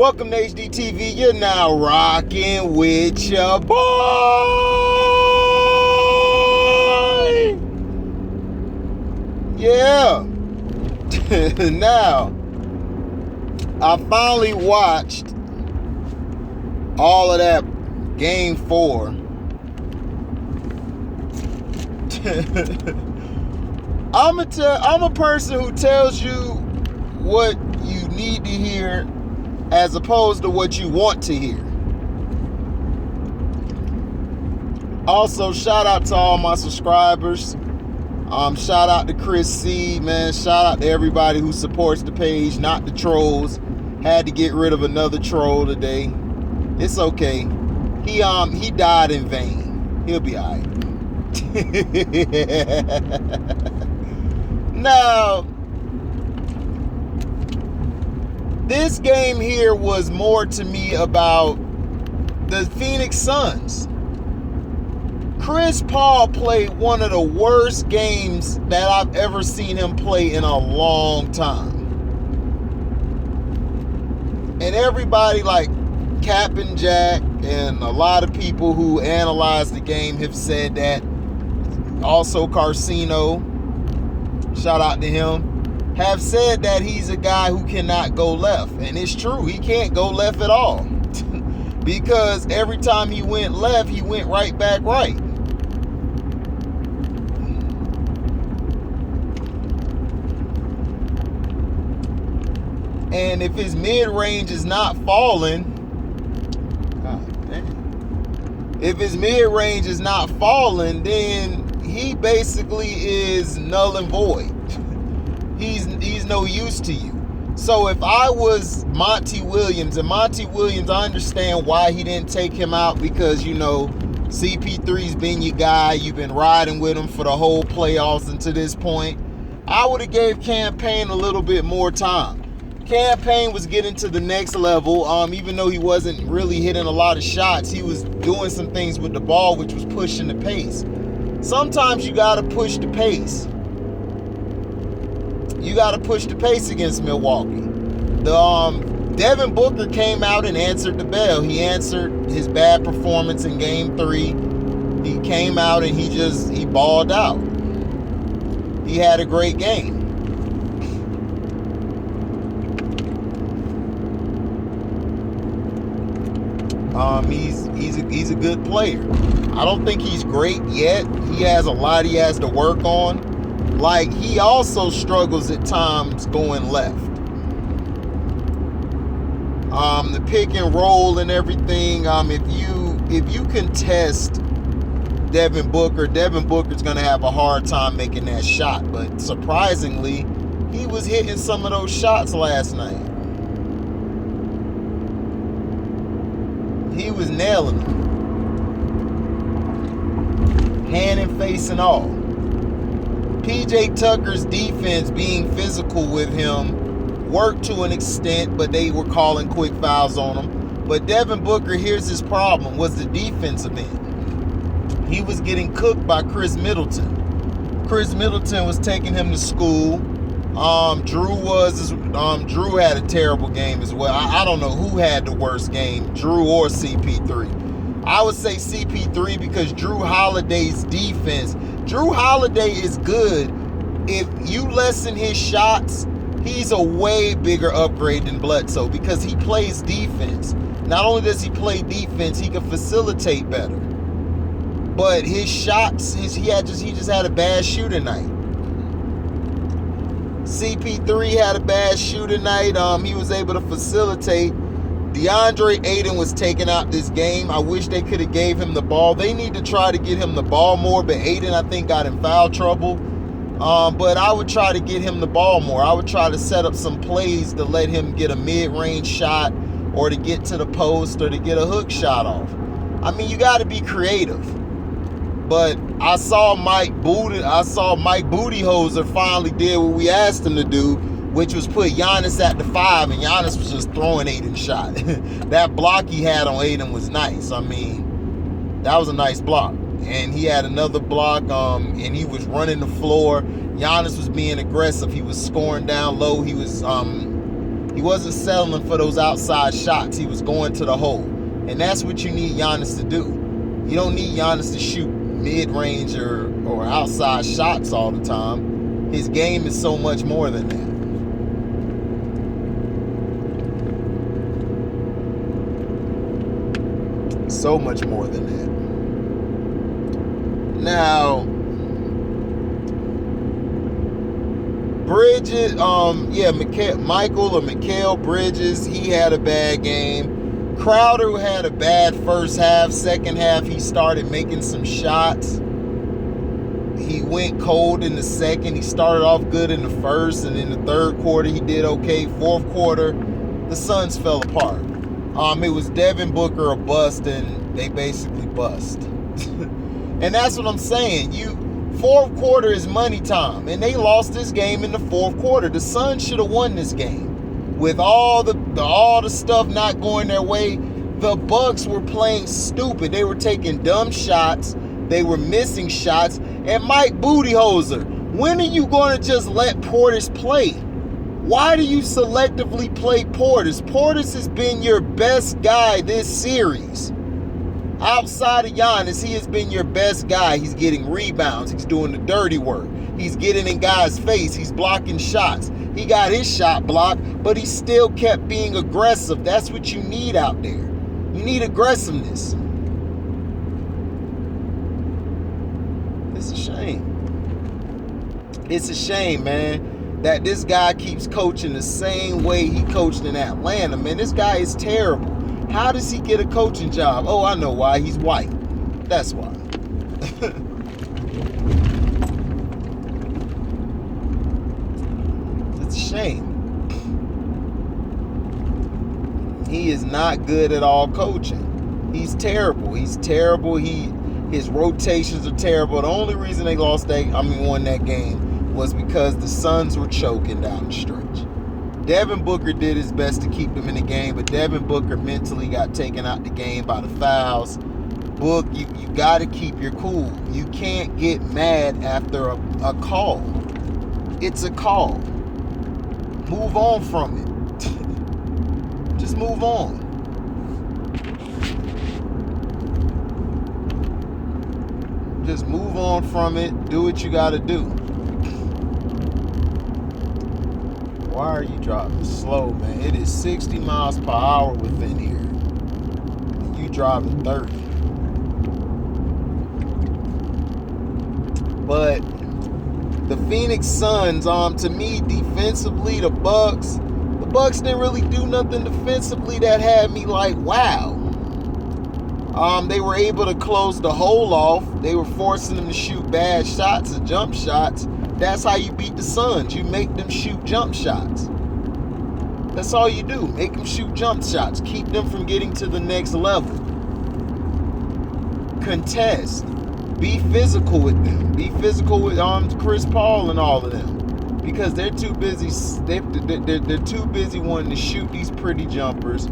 Welcome to HDTV. You're now rocking with your boy. Yeah. Now, I finally watched all of that Game 4. I'm a person who tells you what you need to hear as opposed to what you want to hear. Also, shout out to all my subscribers. Shout out to Chris C, man. Shout out to everybody who supports the page, not the trolls. Had to get rid of another troll today. It's okay. He died in vain. He'll be alright. Now, this game here was more to me about the Phoenix Suns. Chris Paul played one of the worst games that I've ever seen him play in a long time. And everybody like Captain Jack and a lot of people who analyze the game have said that. Also Carcino, shout out to him, have said that he's a guy who cannot go left. And it's true, he can't go left at all. Because every time he went left, he went right back right. And if his mid-range is not falling, if his mid-range is not falling, then he basically is null and void. He's no use to you. So if I was Monty Williams, and Monty Williams, I understand why he didn't take him out, because, you know, CP3's been your guy. You've been riding with him for the whole playoffs and to this point. I would have gave Cam Payne a little bit more time. Cam Payne was getting to the next level. Even though he wasn't really hitting a lot of shots, he was doing some things with the ball, which was pushing the pace. Sometimes you got to push the pace. You got to push the pace against Milwaukee. Devin Booker came out and answered the bell. He answered his bad performance in Game 3. He came out and he balled out. He had a great game. He's a good player. I don't think he's great yet. He has a lot he has to work on. Like, he also struggles at times going left. The pick and roll and everything. If you contest Devin Booker's gonna have a hard time making that shot. But surprisingly, he was hitting some of those shots last night. He was nailing them. Hand and face and all. PJ Tucker's defense being physical with him worked to an extent, but they were calling quick fouls on him. But Devin Booker, here's his problem, was the defensive end. He was getting cooked by Chris Middleton. Chris Middleton was taking him to school. Drew had a terrible game as well. I don't know who had the worst game, Drew or CP3. I would say CP3 because Drew Holiday's defense. Drew Holiday is good. If you lessen his shots, he's a way bigger upgrade than Bledsoe because he plays defense. Not only does he play defense, he can facilitate better. But his shots, he just had a bad shooting night. CP3 had a bad shooting night. He was able to facilitate. DeAndre Ayton was taking out this game. I wish they could have gave him the ball. They need to try to get him the ball more, but Ayton, I think, got in foul trouble. But I would try to get him the ball more. I would try to set up some plays to let him get a mid-range shot or to get to the post or to get a hook shot off. I mean, you got to be creative. But I saw Mike Budenholzer finally did what we asked him to do, which was put Giannis at the 5, and Giannis was just throwing Ayton's shot. That block he had on Ayton was nice. I mean, that was a nice block. And he had another block, and he was running the floor. Giannis was being aggressive. He was scoring down low. He was He wasn't settling for those outside shots. He was going to the hole. And that's what you need Giannis to do. You don't need Giannis to shoot mid-range or outside shots all the time. His game is so much more than that. So much more than that. Now, Bridges, Mikal Bridges, he had a bad game. Crowder had a bad first half. Second half, he started making some shots. He went cold in the second. He started off good in the first, and in the third quarter, he did okay. Fourth quarter, the Suns fell apart. It was Devin Booker a bust, and they basically bust. And that's what I'm saying. Fourth quarter is money time, and they lost this game in the fourth quarter. The Suns should have won this game. With all the stuff not going their way, the Bucks were playing stupid. They were taking dumb shots. They were missing shots. And Mike Budenholzer, when are you going to just let Portis play? Why do you selectively play Portis? Portis has been your best guy this series. Outside of Giannis, he has been your best guy. He's getting rebounds. He's doing the dirty work. He's getting in guys' face. He's blocking shots. He got his shot blocked, but he still kept being aggressive. That's what you need out there. You need aggressiveness. It's a shame. It's a shame, man, that this guy keeps coaching the same way he coached in Atlanta. Man, this guy is terrible. How does he get a coaching job? Oh, I know why. He's white. That's why. It's a shame. He is not good at all coaching. He's terrible. He's terrible. His rotations are terrible. The only reason they won that game was because the Suns were choking down the stretch. Devin Booker did his best to keep them in the game, but Devin Booker mentally got taken out the game by the fouls. Book, you got to keep your cool. You can't get mad after a call. It's a call. Move on from it. Just move on. Just move on from it. Do what you got to do. Why are you driving slow, man? It is 60 miles per hour within here. And you driving 30. But the Phoenix Suns, to me, defensively, the Bucks didn't really do nothing defensively that had me like, wow. They were able to close the hole off. They were forcing them to shoot bad shots and jump shots. That's how you beat the Suns. You make them shoot jump shots. That's all you do. Make them shoot jump shots. Keep them from getting to the next level. Contest. Be physical with them. Be physical with Chris Paul and all of them. Because they're too busy. They're too busy wanting to shoot these pretty jumpers.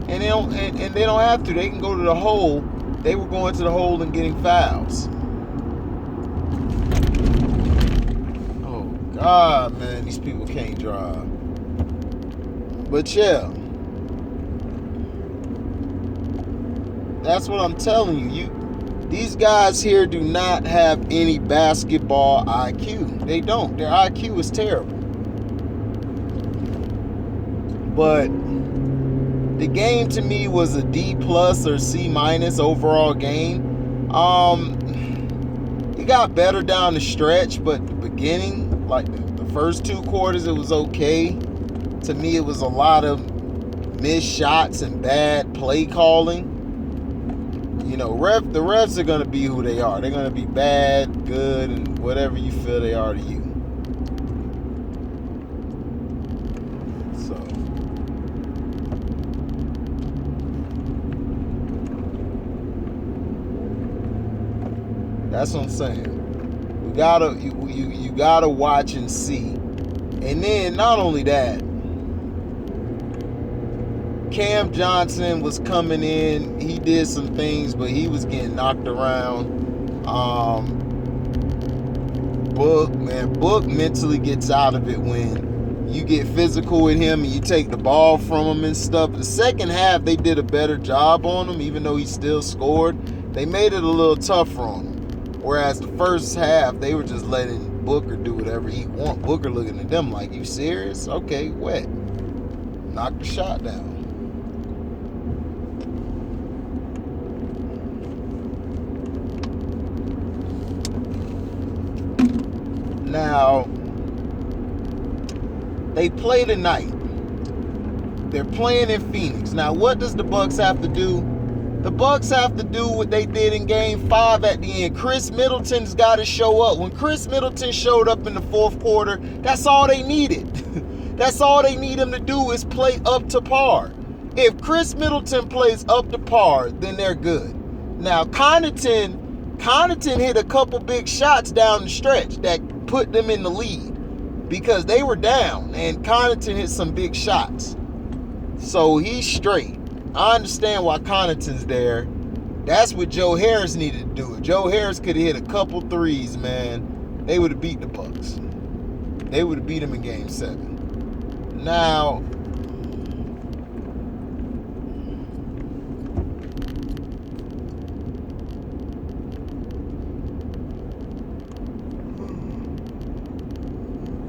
And they don't have to. They can go to the hole. They were going to the hole and getting fouls. God, man, these people can't drive. But yeah, that's what I'm telling you. These guys here do not have any basketball IQ. They don't. Their IQ is terrible. But the game to me was a D+ or C- overall game. It got better down the stretch, but the beginning, like the first two quarters, it was okay. To me, it was a lot of missed shots and bad play calling. You know, the refs are going to be who they are. They're going to be bad, good, and whatever you feel they are to you. So, that's what I'm saying. You gotta watch and see. And then not only that, Cam Johnson was coming in. He did some things, but he was getting knocked around. Book mentally gets out of it when you get physical with him and you take the ball from him and stuff. The second half, they did a better job on him, even though he still scored. They made it a little tougher on him. Whereas the first half, they were just letting Booker do whatever he want. Booker looking at them like, you serious? Okay, wet. Knock the shot down. Now, they play tonight. They're playing in Phoenix. Now, what does the Bucks have to do? The Bucks have to do what they did in Game 5 at the end. Chris Middleton's got to show up. When Chris Middleton showed up in the fourth quarter, that's all they needed. That's all they need him to do is play up to par. If Chris Middleton plays up to par, then they're good. Now, Connaughton hit a couple big shots down the stretch that put them in the lead because they were down, and Connaughton hit some big shots. So he's straight. I understand why Connaughton's there. That's what Joe Harris needed to do. If Joe Harris could have hit a couple threes, man, they would have beat the Bucks. They would have beat them in Game 7. Now,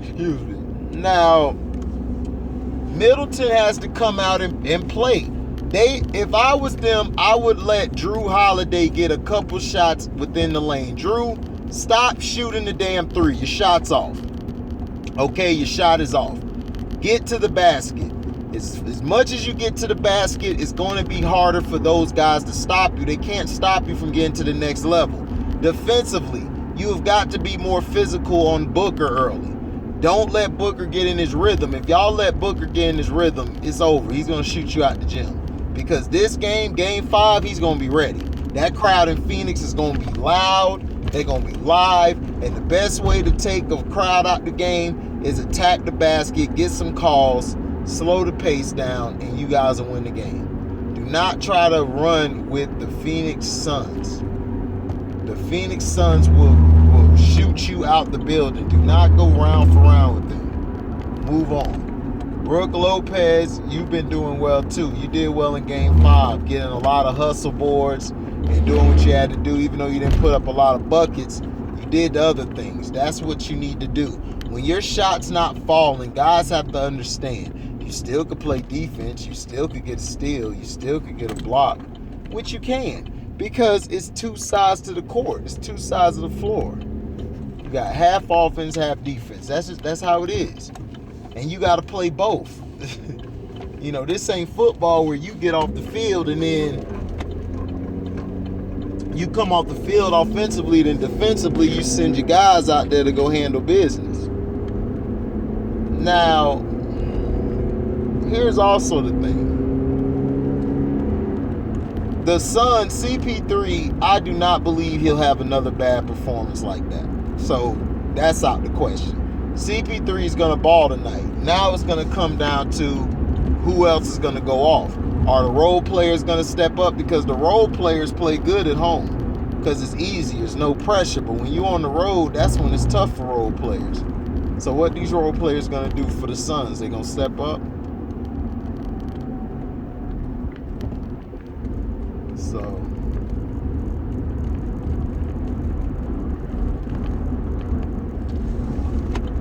excuse me. Now, Middleton has to come out and play. If I was them, I would let Drew Holiday get a couple shots within the lane. Drew, stop shooting the damn three. Your shot's off. Okay, your shot is off. Get to the basket. As much as you get to the basket, it's going to be harder for those guys to stop you. They can't stop you from getting to the next level. Defensively, you have got to be more physical on Booker early. Don't let Booker get in his rhythm. If y'all let Booker get in his rhythm, it's over. He's going to shoot you out the gym. Because this game, Game 5, he's going to be ready. That crowd in Phoenix is going to be loud. They're going to be live. And the best way to take a crowd out the game is attack the basket, get some calls, slow the pace down, and you guys will win the game. Do not try to run with the Phoenix Suns. The Phoenix Suns will shoot you out the building. Do not go round for round with them. Move on. Brook Lopez, you've been doing well too. You did well in Game 5, getting a lot of hustle boards and doing what you had to do. Even though you didn't put up a lot of buckets, you did the other things. That's what you need to do. When your shot's not falling, guys have to understand. You still could play defense. You still could get a steal. You still could get a block, which you can. Because it's two sides to the court. It's two sides of the floor. You got half offense, half defense. That's how it is. And you got to play both. You know, this ain't football where you get off the field and then you come off the field offensively, then defensively you send your guys out there to go handle business. Now, here's also the thing. The Suns, CP3, I do not believe he'll have another bad performance like that. So that's out the question. CP3 is going to ball tonight. Now it's going to come down to who else is going to go off. Are the role players going to step up? Because the role players play good at home because it's easy. There's no pressure. But when you're on the road, that's when it's tough for role players. So what these role players going to do for the Suns? They going to step up?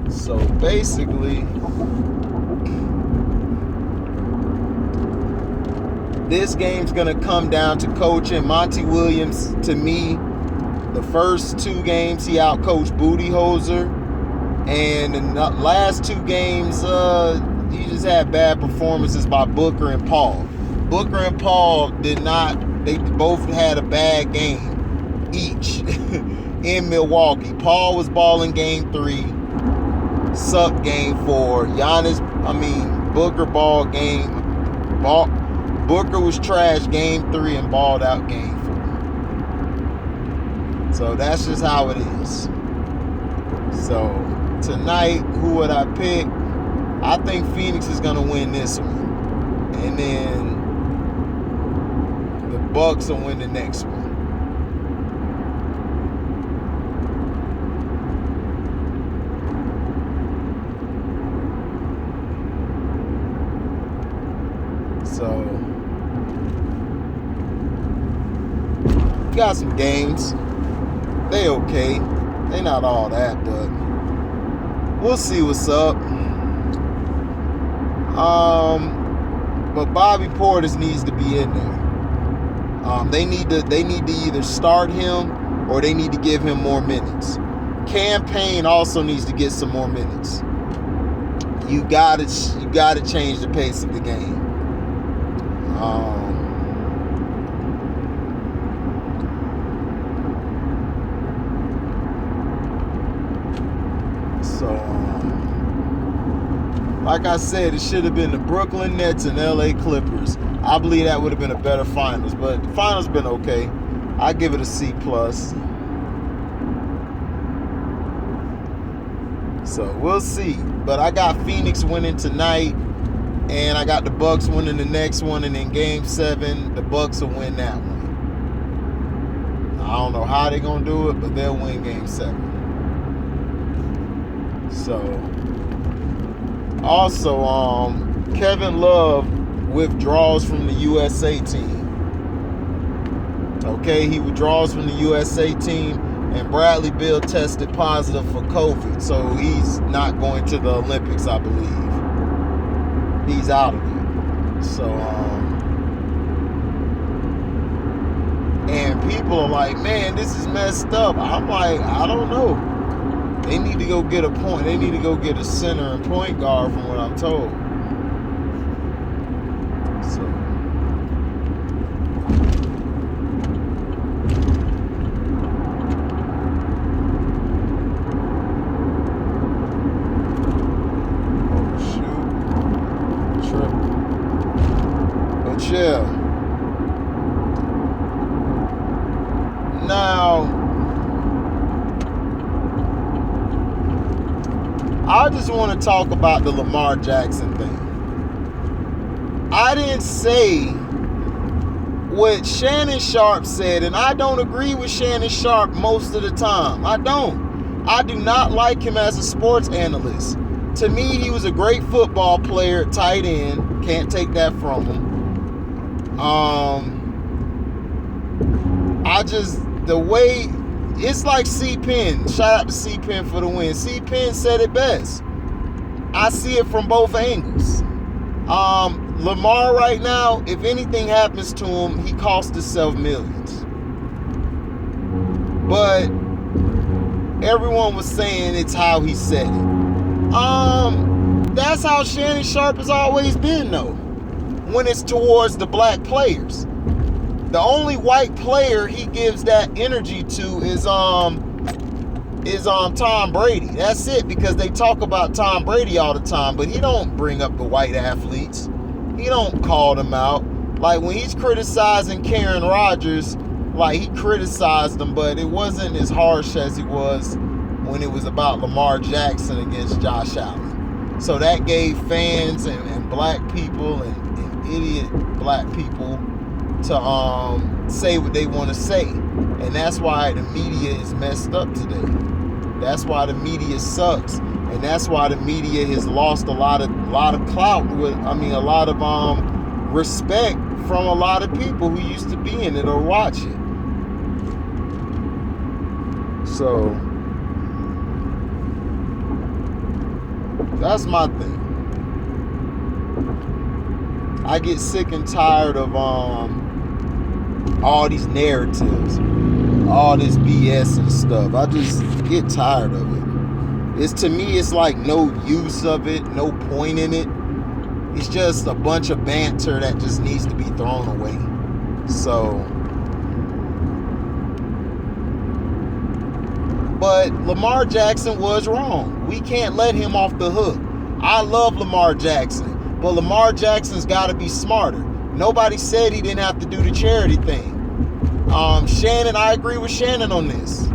So basically, this game's going to come down to coaching. Monty Williams, to me, the first two games, he outcoached Budenholzer. And in the last two games, he just had bad performances by Booker and Paul. Booker and Paul they both had a bad game each in Milwaukee. Paul was balling Game 3. Sucked Game 4. Booker Booker was trash Game 3 and balled out Game 4. So that's just how it is. So tonight, who would I pick? I think Phoenix is going to win this one. And then the Bucks will win the next one. So got some games. They okay. They not all that, but we'll see what's up. But Bobby Portis needs to be in there. They need to either start him or they need to give him more minutes. Cam Payne also needs to get some more minutes. You gotta change the pace of the game. Like I said, it should have been the Brooklyn Nets and LA Clippers. I believe that would have been a better finals, but the finals been okay. I give it a C+. So we'll see. But I got Phoenix winning tonight, and I got the Bucks winning the next one, and in Game 7, the Bucks will win that one. I don't know how they're gonna do it, but they'll win Game 7. So also, Kevin Love withdraws from the USA team. Okay, he withdraws from the USA team, and Bradley Beal tested positive for COVID, so he's not going to the Olympics, I believe. He's out of it. So, and people are like, man, this is messed up. I'm like, I don't know. They need to go get a point. They need to go get a center and point guard from what I'm told. So. Oh, shoot. Trip. But yeah. Now, I just want to talk about the Lamar Jackson thing. I didn't say what Shannon Sharpe said, and I don't agree with Shannon Sharpe most of the time. I don't. I do not like him as a sports analyst. To me, he was a great football player, tight end. Can't take that from him. The way... It's like C-Pen. Shout out to C-Pen for the win. C-Pen said it best. I see it from both angles. Lamar right now, if anything happens to him, he cost himself millions. But everyone was saying it's how he said it. That's how Shannon Sharpe has always been, though, when it's towards the black players. The only white player he gives that energy to is Tom Brady. That's it, because they talk about Tom Brady all the time, but he don't bring up the white athletes. He don't call them out. Like when he's criticizing Karen Rodgers, like he criticized them, but it wasn't as harsh as it was when it was about Lamar Jackson against Josh Allen. So that gave fans and black people and idiot black people to say what they want to say, and that's why the media is messed up today. That's why the media sucks, and that's why the media has lost a lot of clout a lot of respect from a lot of people who used to be in it or watch it. So that's my thing. I get sick and tired of all these narratives, all this BS and stuff. I just get tired of it. To me, it's like no use of it, no point in it. It's just a bunch of banter that just needs to be thrown away. So, but Lamar Jackson was wrong. We can't let him off the hook. I love Lamar Jackson, but Lamar Jackson's got to be smarter. Nobody said he didn't have to do the charity thing. Shannon, I agree with Shannon on this.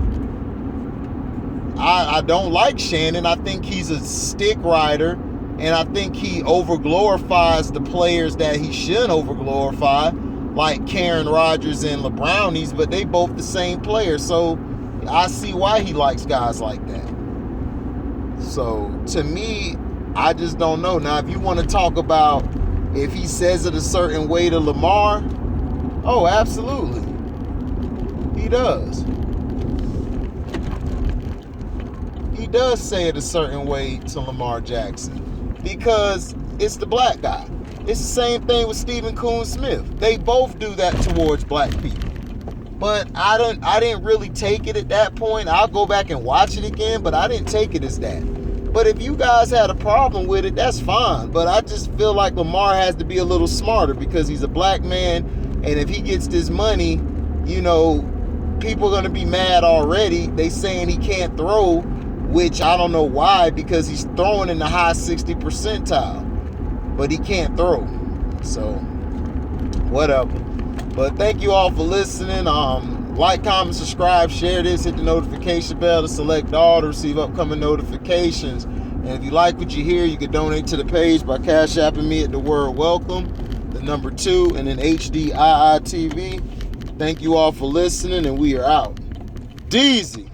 I don't like Shannon. I think he's a stick rider, and I think he overglorifies the players that he shouldn't overglorify, like Karen Rodgers and LeBrownies, but they both the same player. So I see why he likes guys like that. So to me, I just don't know. Now, if you want to talk about if he says it a certain way to Lamar, oh, absolutely. He does. He does say it a certain way to Lamar Jackson because it's the black guy. It's the same thing with Stephen Coon Smith. They both do that towards black people. But I didn't really take it at that point. I'll go back and watch it again, but I didn't take it as that. But if you guys had a problem with it, that's fine. But I just feel like Lamar has to be a little smarter because he's a black man, and if he gets this money, you know, people are going to be mad already. They saying he can't throw, which I don't know why, because he's throwing in the high 60 percentile. But he can't throw. So, whatever. But thank you all for listening. Like, comment, subscribe, share this, hit the notification bell to select all to receive upcoming notifications. And if you like what you hear, you can donate to the page by Cash Apping me at the word welcome, the number 2, and then HDIITV. Thank you all for listening, and we are out. Deezy.